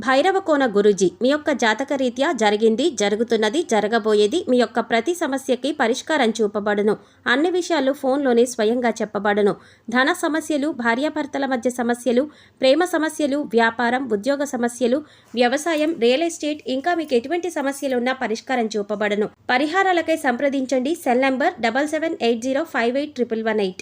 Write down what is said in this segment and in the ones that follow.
భైరవకోన గురూజీ మీ యొక్క జాతక రీత్యా జరిగింది, జరుగుతున్నది, జరగబోయేది మీ యొక్క ప్రతి సమస్యకి పరిష్కారం చూపబడును. అన్ని విషయాలు ఫోన్లోనే స్వయంగా చెప్పబడును. ధన సమస్యలు, భార్యాభర్తల మధ్య సమస్యలు, ప్రేమ సమస్యలు, వ్యాపారం, ఉద్యోగ సమస్యలు, వ్యవసాయం, రియల్ ఎస్టేట్, ఇంకా మీకు ఎటువంటి సమస్యలు ఉన్నా పరిష్కారం చూపబడును. పరిహారాలకై సంప్రదించండి. Cell number 7780581118.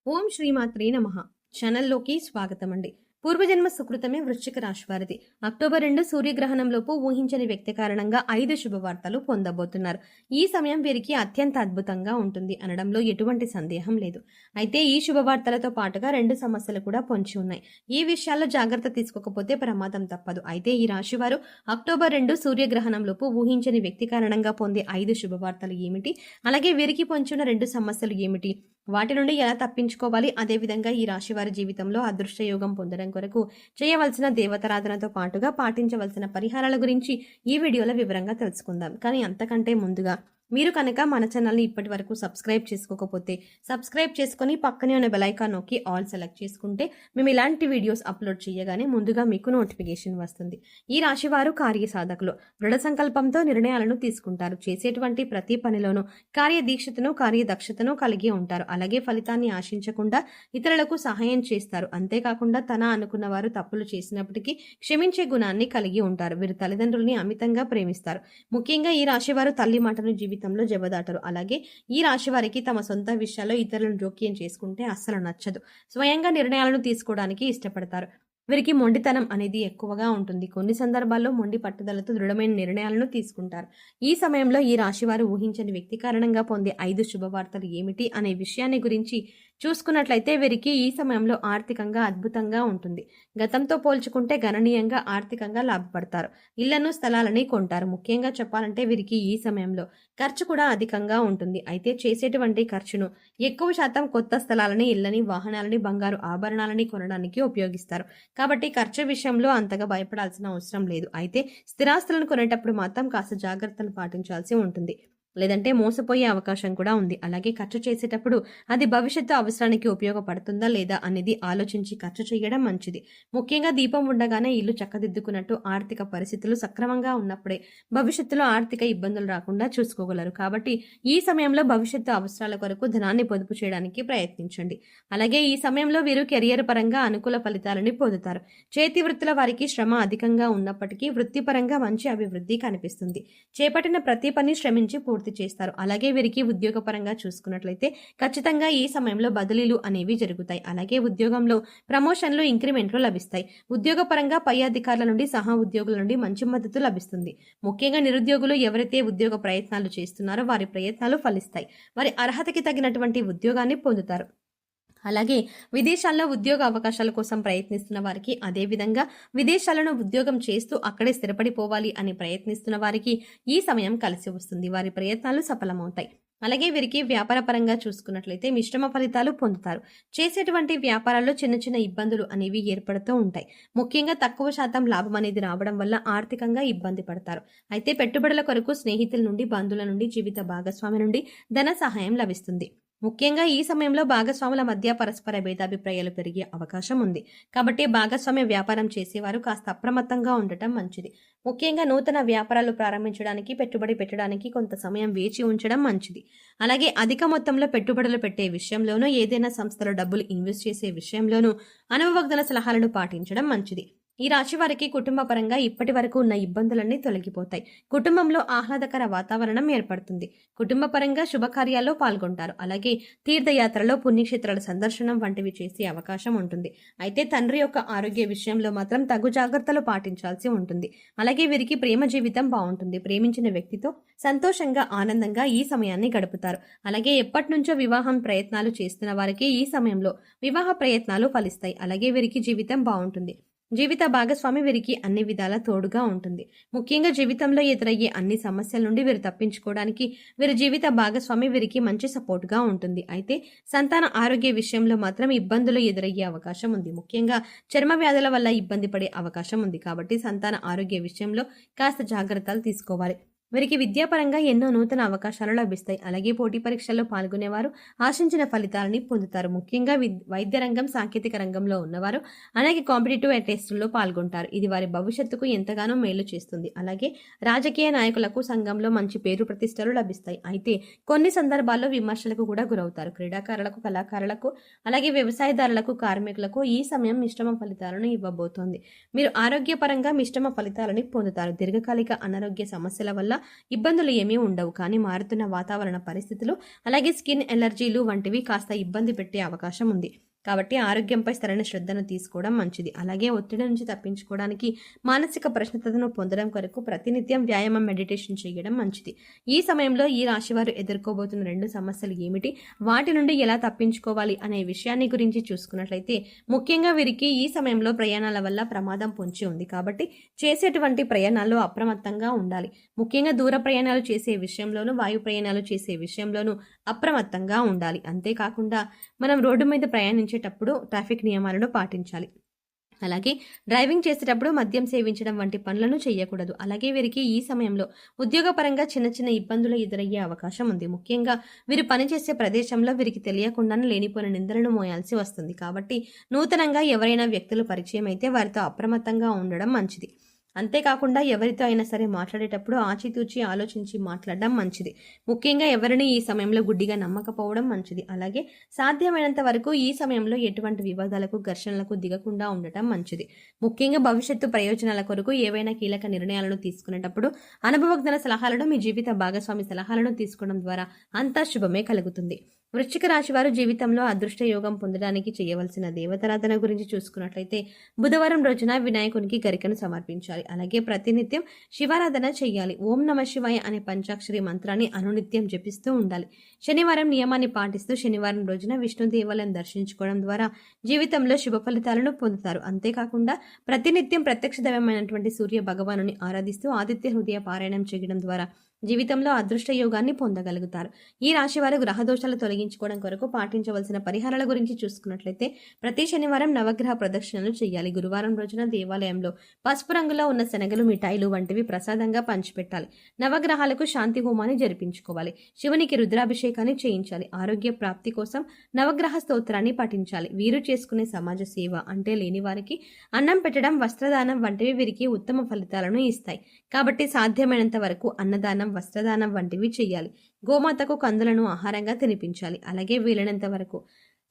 ఓం శ్రీమాత్రే నమః. ఛానల్లోకి స్వాగతం అండి. పూర్వజన్మ సుకృతమే వృశ్చిక రాశి వారిది. అక్టోబర్ 2 సూర్యగ్రహణంలోపు ఊహించని వ్యక్తి కారణంగా 5 శుభవార్తలు పొందబోతున్నారు. ఈ సమయం వీరికి అత్యంత అద్భుతంగా ఉంటుంది అనడంలో ఎటువంటి సందేహం లేదు. అయితే ఈ శుభవార్తలతో పాటుగా 2 సమస్యలు కూడా పొంచి ఉన్నాయి. ఈ విషయాల్లో జాగ్రత్త తీసుకోకపోతే ప్రమాదం తప్పదు. అయితే ఈ రాశి వారు అక్టోబర్ 2 సూర్యగ్రహణంలోపు ఊహించని వ్యక్తి కారణంగా పొందే 5 శుభవార్తలు ఏమిటి, అలాగే వీరికి పొంచిన 2 సమస్యలు ఏమిటి, వాటి నుండి ఎలా తప్పించుకోవాలి, అదేవిధంగా ఈ రాశి వారి జీవితంలో అదృష్ట యోగం పొందడం కొరకు చేయవలసిన దేవతారాధనతో పాటుగా పాటించవలసిన పరిహారాల గురించి ఈ వీడియోలో వివరంగా తెలుసుకుందాం. కానీ అంతకంటే ముందుగా మీరు కనుక మన ఛానల్ని ఇప్పటి వరకు సబ్స్క్రైబ్ చేసుకోకపోతే సబ్స్క్రైబ్ చేసుకుని పక్కనే ఉన్న బెల్ ఐకాన్ నొక్కి ఆల్ సెలెక్ట్ చేసుకుంటే మేము ఇలాంటి వీడియోస్ అప్లోడ్ చేయగానే ముందుగా మీకు నోటిఫికేషన్ వస్తుంది. ఈ రాశి వారు కార్యసాధకులు. దృఢ సంకల్పంతో నిర్ణయాలను తీసుకుంటారు. చేసేటువంటి ప్రతి పనిలోనూ కార్యదీక్షతను, కార్యదక్షతను కలిగి ఉంటారు. అలాగే ఫలితాన్ని ఆశించకుండా ఇతరులకు సహాయం చేస్తారు. అంతేకాకుండా తన అనుకున్న వారు తప్పులు చేసినప్పటికీ క్షమించే గుణాన్ని కలిగి ఉంటారు. వీరు తల్లిదండ్రుల్ని అమితంగా ప్రేమిస్తారు. ముఖ్యంగా ఈ రాశి వారు తల్లి మాటను జీవితంలో జవదాటరు. అలాగే ఈ రాశి వారికి తమ సొంత విషయాల్లో ఇతరులను జోక్యం చేసుకుంటే అస్సలు నచ్చదు. స్వయంగా నిర్ణయాలను తీసుకోవడానికి ఇష్టపడతారు. వీరికి మొండితనం అనేది ఎక్కువగా ఉంటుంది. కొన్ని సందర్భాల్లో మొండి పట్టుదలతో దృఢమైన నిర్ణయాలను తీసుకుంటారు. ఈ సమయంలో ఈ రాశి వారు ఊహించని వ్యక్తి కారణంగా పొందే 5 శుభవార్తలు ఏమిటి అనే విషయాన్ని గురించి చూసుకున్నట్లయితే వీరికి ఈ సమయంలో ఆర్థికంగా అద్భుతంగా ఉంటుంది. గతంతో పోల్చుకుంటే గణనీయంగా ఆర్థికంగా లాభపడతారు. ఇళ్లను, స్థలాలని కొంటారు. ముఖ్యంగా చెప్పాలంటే వీరికి ఈ సమయంలో ఖర్చు కూడా అధికంగా ఉంటుంది. అయితే చేసేటువంటి ఖర్చును ఎక్కువ శాతం కొత్త స్థలాలని, ఇళ్లని, వాహనాలని, బంగారు ఆభరణాలని కొనడానికి ఉపయోగిస్తారు. కాబట్టి ఖర్చు విషయంలో అంతగా భయపడాల్సిన అవసరం లేదు. అయితే స్థిరాస్తులను కొనేటప్పుడు మాత్రం కాస్త జాగ్రత్తలు పాటించాల్సి ఉంటుంది. లేదంటే మోసపోయే అవకాశం కూడా ఉంది. అలాగే ఖర్చు చేసేటప్పుడు అది భవిష్యత్తు అవసరానికి ఉపయోగపడుతుందా లేదా అనేది ఆలోచించి ఖర్చు చేయడం మంచిది. ముఖ్యంగా దీపం ఉండగానే ఇల్లు చక్కదిద్దుకున్నట్టు ఆర్థిక పరిస్థితులు సక్రమంగా ఉన్నప్పుడే భవిష్యత్తులో ఆర్థిక ఇబ్బందులు రాకుండా చూసుకోగలరు. కాబట్టి ఈ సమయంలో భవిష్యత్తు అవసరాల కొరకు ధనాన్ని పొదుపు చేయడానికి ప్రయత్నించండి. అలాగే ఈ సమయంలో వీరు కెరియర్ పరంగా అనుకూల ఫలితాలని పొందుతారు. చేతి వృత్తుల వారికి శ్రమ అధికంగా ఉన్నప్పటికీ వృత్తిపరంగా మంచి అభివృద్ధి కనిపిస్తుంది. చేపట్టిన ప్రతి పని శ్రమించి పూర్తి చేస్తారు. అలాగే వీరికి ఉద్యోగపరంగా చూసుకున్నట్లయితే ఖచ్చితంగా ఈ సమయంలో బదిలీలు అనేవి జరుగుతాయి. అలాగే ఉద్యోగంలో ప్రమోషన్లు, ఇంక్రిమెంట్లు లభిస్తాయి. ఉద్యోగపరంగా పై అధికారుల నుండి, సహా ఉద్యోగుల నుండి మంచి మద్దతు లభిస్తుంది. ముఖ్యంగా నిరుద్యోగులు ఎవరైతే ఉద్యోగ ప్రయత్నాలు చేస్తున్నారో వారి ప్రయత్నాలు ఫలిస్తాయి. వారి అర్హతకి తగినటువంటి ఉద్యోగాన్ని పొందుతారు. అలాగే విదేశాల్లో ఉద్యోగ అవకాశాల కోసం ప్రయత్నిస్తున్న వారికి, అదేవిధంగా విదేశాలను ఉద్యోగం చేస్తూ అక్కడే స్థిరపడిపోవాలి అని ప్రయత్నిస్తున్న వారికి ఈ సమయం కలిసి వస్తుంది. వారి ప్రయత్నాలు సఫలమవుతాయి. అలాగే వీరికి వ్యాపారపరంగా చూసుకున్నట్లయితే మిశ్రమ ఫలితాలు పొందుతారు. చేసేటువంటి వ్యాపారాల్లో చిన్న చిన్న ఇబ్బందులు అనేవి ఏర్పడుతూ ఉంటాయి. ముఖ్యంగా తక్కువ శాతం లాభం అనేది రావడం వల్ల ఆర్థికంగా ఇబ్బంది పడతారు. అయితే పెట్టుబడుల కొరకు స్నేహితుల నుండి, బంధువుల నుండి, జీవిత భాగస్వామి నుండి ధన సహాయం లభిస్తుంది. ముఖ్యంగా ఈ సమయంలో భాగస్వాముల మధ్య పరస్పర భేదాభిప్రాయాలు పెరిగే అవకాశం ఉంది. కాబట్టి భాగస్వామ్య వ్యాపారం చేసేవారు కాస్త అప్రమత్తంగా ఉండటం మంచిది. ముఖ్యంగా నూతన వ్యాపారాలు ప్రారంభించడానికి, పెట్టుబడి పెట్టడానికి కొంత సమయం వేచి ఉంచడం మంచిది. అలాగే అధిక మొత్తంలో పెట్టుబడులు పెట్టే విషయంలోనూ, ఏదైనా సంస్థలో డబ్బులు ఇన్వెస్ట్ చేసే విషయంలోనూ అనుభవజ్ఞుల సలహాలను పాటించడం మంచిది. ఈ రాశి వారికి కుటుంబ పరంగా ఇప్పటి వరకు ఉన్న ఇబ్బందులన్నీ తొలగిపోతాయి. కుటుంబంలో ఆహ్లాదకర వాతావరణం ఏర్పడుతుంది. కుటుంబ పరంగా శుభకార్యాల్లో పాల్గొంటారు. అలాగే తీర్థయాత్రలో, పుణ్యక్షేత్రాల సందర్శనం వంటివి చేసే అవకాశం ఉంటుంది. అయితే తండ్రి యొక్క ఆరోగ్య విషయంలో మాత్రం తగు జాగ్రత్తలు పాటించాల్సి ఉంటుంది. అలాగే వీరికి ప్రేమ జీవితం బాగుంటుంది. ప్రేమించిన వ్యక్తితో సంతోషంగా, ఆనందంగా ఈ సమయాన్ని గడుపుతారు. అలాగే ఎప్పటి నుంచో వివాహం ప్రయత్నాలు చేస్తున్న వారికి ఈ సమయంలో వివాహ ప్రయత్నాలు ఫలిస్తాయి. అలాగే వీరికి జీవితం బాగుంటుంది. జీవిత భాగస్వామి వీరికి అన్ని విధాలా తోడుగా ఉంటుంది. ముఖ్యంగా జీవితంలో ఎదురయ్యే అన్ని సమస్యల నుండి వీరు తప్పించుకోవడానికి వీరి జీవిత భాగస్వామి వీరికి మంచి సపోర్ట్గా ఉంటుంది. అయితే సంతాన ఆరోగ్య విషయంలో మాత్రం ఇబ్బందులు ఎదురయ్యే అవకాశం ఉంది. ముఖ్యంగా చర్మ వ్యాధుల వల్ల ఇబ్బంది పడే అవకాశం ఉంది. కాబట్టి సంతాన ఆరోగ్య విషయంలో కాస్త జాగ్రత్తలు తీసుకోవాలి. వీరికి విద్యాపరంగా ఎన్నో నూతన అవకాశాలు లభిస్తాయి. అలాగే పోటీ పరీక్షల్లో పాల్గొనేవారు ఆశించిన ఫలితాలని పొందుతారు. ముఖ్యంగా వైద్య రంగం, సాంకేతిక రంగంలో ఉన్నవారు అనేక కాంపిటేటివ్ టెస్టుల్లో పాల్గొంటారు. ఇది వారి భవిష్యత్తుకు ఎంతగానో మేలు చేస్తుంది. అలాగే రాజకీయ నాయకులకు సంఘంలో మంచి పేరు ప్రతిష్టలు లభిస్తాయి. అయితే కొన్ని సందర్భాల్లో విమర్శలకు కూడా గురవుతారు. క్రీడాకారులకు, కళాకారులకు, అలాగే వ్యవసాయదారులకు, కార్మికులకు ఈ సమయం మిశ్రమ ఫలితాలను ఇవ్వబోతోంది. మీరు ఆరోగ్యపరంగా మిశ్రమ ఫలితాలని పొందుతారు. దీర్ఘకాలిక అనారోగ్య సమస్యల వల్ల ఇబ్బందులు ఏమీ ఉండవు. కానీ మారుతున్న వాతావరణ పరిస్థితులు, అలాగే స్కిన్ ఎలర్జీలు వంటివి కాస్త ఇబ్బంది పెట్టే అవకాశం ఉంది. కాబట్టి ఆరోగ్యంపై సరైన శ్రద్ధను తీసుకోవడం మంచిది. అలాగే ఒత్తిడి నుంచి తప్పించుకోవడానికి మానసిక ప్రశాంతతను పొందడం కొరకు ప్రతినిత్యం వ్యాయామం, మెడిటేషన్ చేయడం మంచిది. ఈ సమయంలో ఈ రాశివారు ఎదుర్కోబోతున్న 2 సమస్యలు ఏమిటి, వాటి నుండి ఎలా తప్పించుకోవాలి అనే విషయాన్ని గురించి చూసుకున్నట్లయితే, ముఖ్యంగా వీరికి ఈ సమయంలో ప్రయాణాల వల్ల ప్రమాదం పొంచి ఉంది. కాబట్టి చేసేటువంటి ప్రయాణాల్లో అప్రమత్తంగా ఉండాలి. ముఖ్యంగా దూర ప్రయాణాలు చేసే విషయంలోనూ, వాయు ప్రయాణాలు చేసే విషయంలోనూ అప్రమత్తంగా ఉండాలి. అంతేకాకుండా మనం రోడ్డు మీద ప్రయాణించేటప్పుడు ట్రాఫిక్ నియమాలను పాటించాలి. అలాగే డ్రైవింగ్ చేసేటప్పుడు మద్యం సేవించడం వంటి పనులను చేయకూడదు. అలాగే వీరికి ఈ సమయంలో ఉద్యోగపరంగా చిన్న చిన్న ఇబ్బందులు ఎదురయ్యే అవకాశం ఉంది. ముఖ్యంగా వీరు పనిచేసే ప్రదేశంలో వీరికి తెలియకుండానే లేనిపోయిన నిందలను మోయాల్సి వస్తుంది. కాబట్టి నూతనంగా ఎవరైనా వ్యక్తులు పరిచయం అయితే వారితో అప్రమత్తంగా ఉండడం మంచిది. అంతేకాకుండా ఎవరితో అయినా సరే మాట్లాడేటప్పుడు ఆచితూచి ఆలోచించి మాట్లాడడం మంచిది. ముఖ్యంగా ఎవరిని ఈ సమయంలో గుడ్డిగా నమ్మకపోవడం మంచిది. అలాగే సాధ్యమైనంత వరకు ఈ సమయంలో ఎటువంటి వివాదాలకు, ఘర్షణలకు దిగకుండా ఉండటం మంచిది. ముఖ్యంగా భవిష్యత్తు ప్రయోజనాల కొరకు ఏవైనా కీలక నిర్ణయాలను తీసుకునేటప్పుడు అనుభవజ్ఞుల సలహాలను, మీ జీవిత భాగస్వామి సలహాలను తీసుకోవడం ద్వారా అంతా శుభమే కలుగుతుంది. వృశ్చిక రాశి వారు జీవితంలో అదృష్ట యోగం పొందడానికి చేయవలసిన దేవతారాధన గురించి చూసుకున్నట్లయితే, బుధవారం రోజున వినాయకునికి గరికను సమర్పించాలి. అలాగే ప్రతినిత్యం శివారాధన చేయాలి. ఓం నమ శివాయ అనే పంచాక్షరి మంత్రాన్ని అనునిత్యం జపిస్తూ ఉండాలి. శనివారం నియమాన్ని పాటిస్తూ శనివారం రోజున విష్ణు దేవాలయం దర్శించుకోవడం ద్వారా జీవితంలో శుభ ఫలితాలను పొందుతారు. అంతేకాకుండా ప్రతినిత్యం ప్రత్యక్ష దైవమైనటువంటి సూర్య భగవానుని ఆరాధిస్తూ ఆదిత్య హృదయ పారాయణం చేయడం ద్వారా జీవితంలో అదృష్ట యోగాన్ని పొందగలుగుతారు. ఈ రాశి వారు గ్రహ దోషాలు తొలగించుకోవడం కొరకు పాటించవలసిన పరిహారాల గురించి చూసుకున్నట్లయితే, ప్రతి శనివారం నవగ్రహ ప్రదక్షిణలు చేయాలి. గురువారం రోజున దేవాలయంలో పసుపు రంగులో ఉన్న శనగలు, మిఠాయిలు వంటివి ప్రసాదంగా పంచిపెట్టాలి. నవగ్రహాలకు శాంతి హోమాన్ని జరిపించుకోవాలి. శివునికి రుద్రాభిషేకాన్ని చేయించాలి. ఆరోగ్య ప్రాప్తి కోసం నవగ్రహ స్తోత్రాన్ని పఠించాలి. వీరు చేసుకునే సమాజ సేవ అంటే లేని వారికి అన్నం పెట్టడం, వస్త్రదానం వంటివి వీరికి ఉత్తమ ఫలితాలను ఇస్తాయి. కాబట్టి సాధ్యమైనంత వరకు అన్నదానం, వస్త్రదానం వంటివి చేయాలి. గోమాతకు కందులను ఆహారంగా తినిపించాలి. అలాగే వీలైనంత వరకు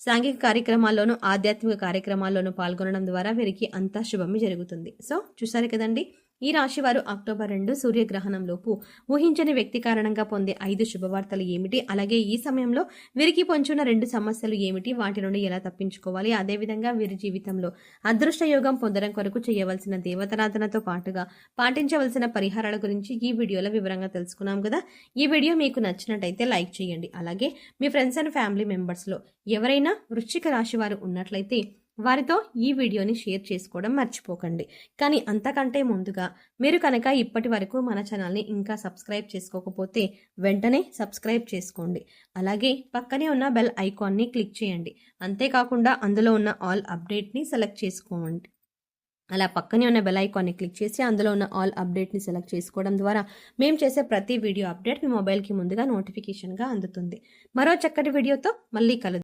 సాంఘిక కార్యక్రమాల్లోనూ, ఆధ్యాత్మిక కార్యక్రమాల్లోనూ పాల్గొనడం ద్వారా వీరికి అంతా శుభమే జరుగుతుంది. సో చూసారు కదండి, ఈ రాశివారు అక్టోబర్ 2 సూర్యగ్రహణంలోపు ఊహించని వ్యక్తి కారణంగా పొందే 5 శుభవార్తలు ఏమిటి, అలాగే ఈ సమయంలో వీరికి పొంచున్న 2 సమస్యలు ఏమిటి, వాటి నుండి ఎలా తప్పించుకోవాలి, అదేవిధంగా వీరి జీవితంలో అదృష్ట యోగం పొందడం కొరకు చేయవలసిన దేవతారాధనతో పాటుగా పాటించవలసిన పరిహారాల గురించి ఈ వీడియోలో వివరంగా తెలుసుకున్నాం కదా. ఈ వీడియో మీకు నచ్చినట్టయితే లైక్ చేయండి. అలాగే మీ ఫ్రెండ్స్ అండ్ ఫ్యామిలీ మెంబర్స్లో ఎవరైనా వృశ్చిక రాశి వారు ఉన్నట్లయితే వారితో ఈ వీడియోని షేర్ చేసుకోవడం మర్చిపోకండి. కానీ అంతకంటే ముందుగా మీరు కనుక ఇప్పటి వరకు మన ఛానల్ని ఇంకా సబ్స్క్రైబ్ చేసుకోకపోతే వెంటనే సబ్స్క్రైబ్ చేసుకోండి. అలాగే పక్కనే ఉన్న బెల్ ఐకాన్ని క్లిక్ చేయండి. అంతేకాకుండా అందులో ఉన్న ఆల్ అప్డేట్ని సెలెక్ట్ చేసుకోండి. అలా పక్కనే ఉన్న బెల్ ఐకాన్ని క్లిక్ చేసి అందులో ఉన్న ఆల్ అప్డేట్ని సెలెక్ట్ చేసుకోవడం ద్వారా మేము చేసే ప్రతి వీడియో అప్డేట్ మీ మొబైల్కి ముందుగా నోటిఫికేషన్గా అందుతుంది. మరో చక్కటి వీడియోతో మళ్ళీ కలుద్దాం.